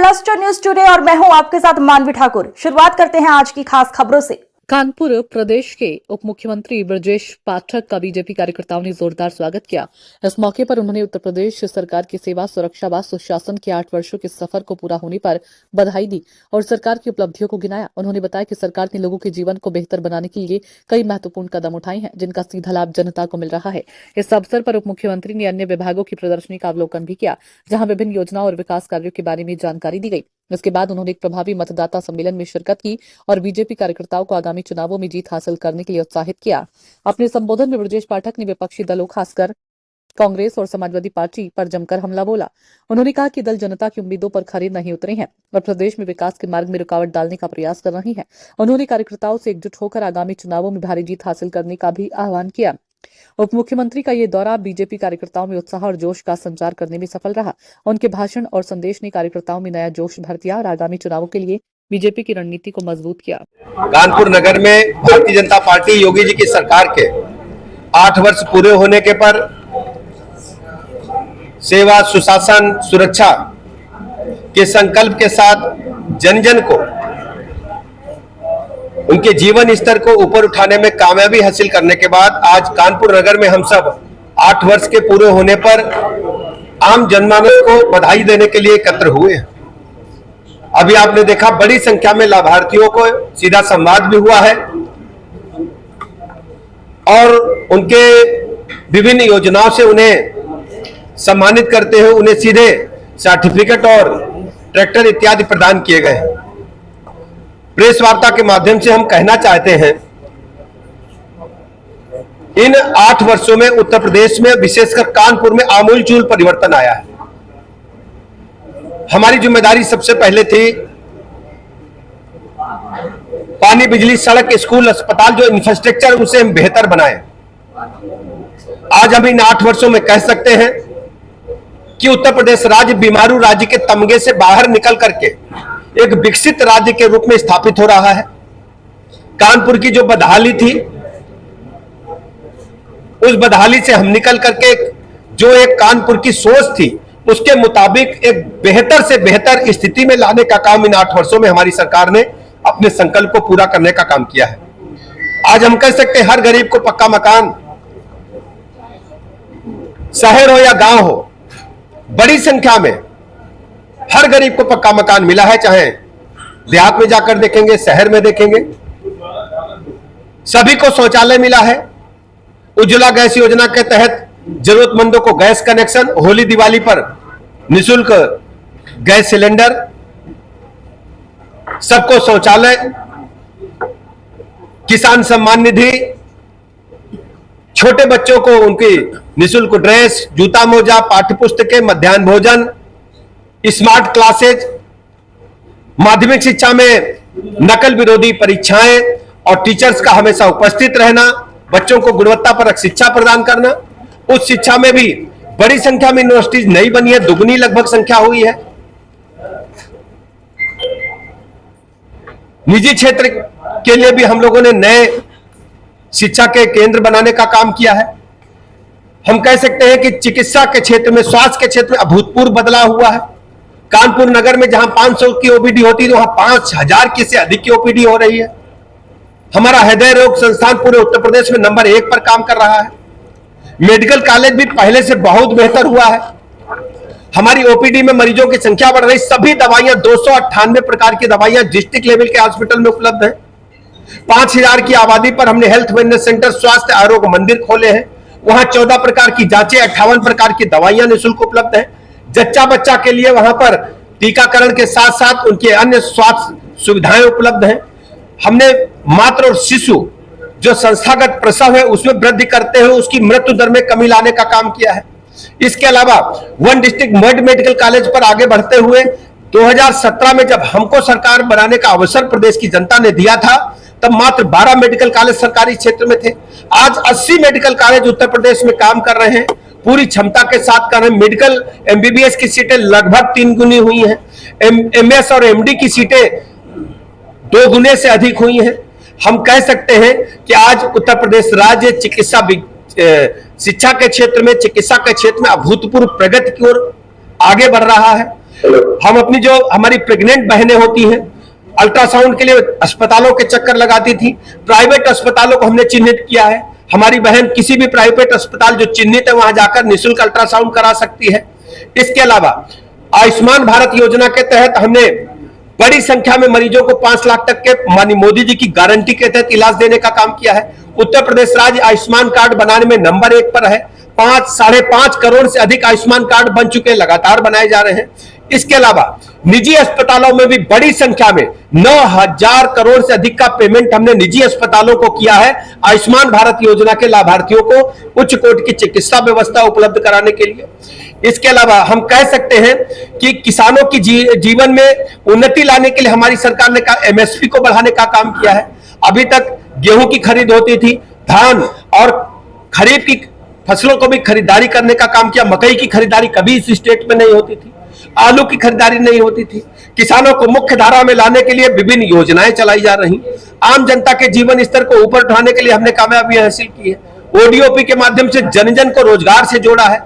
Cluster news today और मैं हूं आपके साथ मानवी ठाकुर। शुरुआत करते हैं आज की खास खबरों से। कानपुर प्रदेश के उप मुख्यमंत्री ब्रजेश पाठक का बीजेपी कार्यकर्ताओं ने जोरदार स्वागत किया। इस मौके पर उन्होंने उत्तर प्रदेश सरकार की सेवा, सुरक्षा व सुशासन के 8 वर्षों के सफर को पूरा होने पर बधाई दी और सरकार की उपलब्धियों को गिनाया। उन्होंने बताया कि सरकार ने लोगों के जीवन को बेहतर बनाने के लिए कई महत्वपूर्ण कदम उठाए हैं, जिनका सीधा लाभ जनता को मिल रहा है। इस अवसर पर उप मुख्यमंत्री ने अन्य विभागों की प्रदर्शनी का अवलोकन भी किया, जहां विभिन्न योजनाओं और विकास कार्यों के बारे में जानकारी दी गई। इसके बाद उन्होंने एक प्रभावी मतदाता सम्मेलन में शिरकत की और बीजेपी कार्यकर्ताओं को आगामी चुनावों में जीत हासिल करने के लिए उत्साहित किया। अपने संबोधन में ब्रजेश पाठक ने विपक्षी दलों, खासकर कांग्रेस और समाजवादी पार्टी पर जमकर हमला बोला। उन्होंने कहा कि दल जनता की उम्मीदों पर खरे नहीं उतरे हैं और प्रदेश में विकास के मार्ग में रुकावट डालने का प्रयास कर रहे हैं। उन्होंने कार्यकर्ताओं से एकजुट होकर आगामी चुनावों में भारी जीत हासिल करने का भी आह्वान किया। उप मुख्यमंत्री का ये दौरा बीजेपी कार्यकर्ताओं में उत्साह और जोश का संचार करने में सफल रहा। उनके भाषण और संदेश ने कार्यकर्ताओं में नया जोश भर दिया और आगामी चुनावों के लिए बीजेपी की रणनीति को मजबूत किया। कानपुर नगर में भारतीय जनता पार्टी योगी जी की सरकार के 8 वर्ष पूरे होने के पर सेवा, सुशासन, सुरक्षा के संकल्प के साथ जन जन को उनके जीवन स्तर को ऊपर उठाने में कामयाबी हासिल करने के बाद आज कानपुर नगर में हम सब 8 वर्ष के पूरे होने पर आम जनमानस को बधाई देने के लिए एकत्र हुए हैं। अभी आपने देखा बड़ी संख्या में लाभार्थियों को सीधा संवाद भी हुआ है और उनके विभिन्न योजनाओं से उन्हें सम्मानित करते हुए उन्हें सीधे सर्टिफिकेट और ट्रैक्टर इत्यादि प्रदान किए गए हैं। प्रेस वार्ता के माध्यम से हम कहना चाहते हैं, इन 8 वर्षों में उत्तर प्रदेश में, विशेषकर कानपुर में आमूलचूल परिवर्तन आया है। हमारी जिम्मेदारी सबसे पहले थी पानी, बिजली, सड़क, स्कूल, अस्पताल, जो इंफ्रास्ट्रक्चर उसे हम बेहतर बनाएं। आज हम इन 8 वर्षों में कह सकते हैं कि उत्तर प्रदेश राज्य बीमारू राज्य के तमगे से बाहर निकल करके एक विकसित राज्य के रूप में स्थापित हो रहा है। कानपुर की जो बदहाली थी, उस बदहाली से हम निकल करके जो एक कानपुर की सोच थी, उसके मुताबिक एक बेहतर से बेहतर स्थिति में लाने का काम इन 8 वर्षों में हमारी सरकार ने अपने संकल्प को पूरा करने का काम किया है। आज हम कह सकते हैं हर गरीब को पक्का मकान, शहर हो या गांव हो, बड़ी संख्या में हर गरीब को पक्का मकान मिला है। चाहे देहात में जाकर देखेंगे, शहर में देखेंगे, सभी को शौचालय मिला है। उज्ज्वला गैस योजना के तहत जरूरतमंदों को गैस कनेक्शन, होली दिवाली पर निःशुल्क गैस सिलेंडर, सबको शौचालय, किसान सम्मान निधि, छोटे बच्चों को उनकी निःशुल्क ड्रेस, जूता मोजा, पाठ्य पुस्तकें, मध्याह्न भोजन, स्मार्ट क्लासेज, माध्यमिक शिक्षा में नकल विरोधी परीक्षाएं और टीचर्स का हमेशा उपस्थित रहना, बच्चों को गुणवत्तापरक शिक्षा प्रदान करना। उस शिक्षा में भी बड़ी संख्या में यूनिवर्सिटीज नई बनी है, दुगनी लगभग संख्या हुई है। निजी क्षेत्र के लिए भी हम लोगों ने नए शिक्षा के केंद्र बनाने का काम किया है। हम कह सकते हैं कि चिकित्सा के क्षेत्र में, स्वास्थ्य के क्षेत्र में अभूतपूर्व बदलाव हुआ है। कानपुर नगर में जहां 500 की ओपीडी होती है, वहां 5000 की से अधिक की ओपीडी हो रही है। हमारा हृदय रोग संस्थान पूरे उत्तर प्रदेश में नंबर 1 पर काम कर रहा है। मेडिकल कॉलेज भी पहले से बहुत बेहतर हुआ है। हमारी ओपीडी में मरीजों की संख्या बढ़ रही, सभी दवाइयां 298 प्रकार की दवाइयां डिस्ट्रिक्ट लेवल के हॉस्पिटल में उपलब्ध है। 5000 की आबादी पर हमने हेल्थ वेलनेस सेंटर, स्वास्थ्य आरोग्य मंदिर खोले हैं। वहां 14 प्रकार की जांचें, 58 प्रकार की दवाइयां निःशुल्क उपलब्ध है। जच्चा बच्चा के लिए वहां पर टीकाकरण के साथ साथ उनके अन्य स्वास्थ्य सुविधाएं उपलब्ध हैं। हमने मातृ और शिशु जो संस्थागत प्रसव है उसमें वृद्धि करते हुए उसकी मृत्यु दर में कमी लाने का काम किया है। इसके अलावा one district mud medical college पर आगे बढ़ते हुए 2017 में जब हमको सरकार बनाने का अवसर प्रदेश की जनता ने दिया था, तब मात्र 12 मेडिकल कॉलेज सरकारी क्षेत्र में थे। आज 80 मेडिकल कॉलेज उत्तर प्रदेश में काम कर रहे हैं, पूरी क्षमता के साथ कर रहे हैं। मेडिकल एमबीबीएस की सीटें लगभग 3 गुनी हुई हैं। एमएस और एमडी की सीटें 2 गुने से अधिक हुई हैं। हम कह सकते हैं कि आज उत्तर प्रदेश राज्य शिक्षा के क्षेत्र में, चिकित्सा के क्षेत्र में अभूतपूर्व प्रगति की ओर आगे बढ़ रहा है। हम अपनी जो हमारी प्रेग्नेंट बहनें होती हैं, अल्ट्रासाउंड के लिए अस्पतालों के चक्कर लगाती थी, प्राइवेट अस्पतालों को हमने चिन्हित किया है। हमारी बहन किसी भी प्राइवेट अस्पताल जो चिन्हित है वहां जाकर निःशुल्क अल्ट्रासाउंड करा सकती है। इसके अलावा आयुष्मान भारत योजना के तहत हमने बड़ी संख्या में मरीजों को 5 लाख तक के माननीय मोदी जी की गारंटी के तहत इलाज देने का काम किया है। उत्तर प्रदेश राज्य आयुष्मान कार्ड बनाने में नंबर 1 पर है। 5-5.5 करोड़ से अधिक आयुष्मान कार्ड बन चुके हैं, लगातार बनाए जा रहे हैं। इसके अलावा निजी अस्पतालों में भी बड़ी संख्या में 9,000 करोड़ से अधिक का पेमेंट हमने निजी अस्पतालों को किया है आयुष्मान भारत योजना के लाभार्थियों को उच्च कोटि की चिकित्सा व्यवस्था उपलब्ध कराने के लिए। इसके अलावा हम कह सकते हैं कि किसानों की जीवन में उन्नति लाने के लिए हमारी सरकार ने एमएसपी को बढ़ाने का काम किया है। अभी तक गेहूं की खरीद होती थी, धान और खरीफ की फसलों को भी खरीदारी करने का काम किया। मकई की खरीदारी कभी इस स्टेट में नहीं होती थी, आलू की खरीदारी नहीं होती थी। किसानों को मुख्य धारा में लाने के लिए विभिन्न योजनाएं चलाई जा रही। आम जनता के जीवन स्तर को ऊपर उठाने के लिए हमने कामयाबी हासिल की है। ओडीओपी के माध्यम से जन जन को रोजगार से जोड़ा है।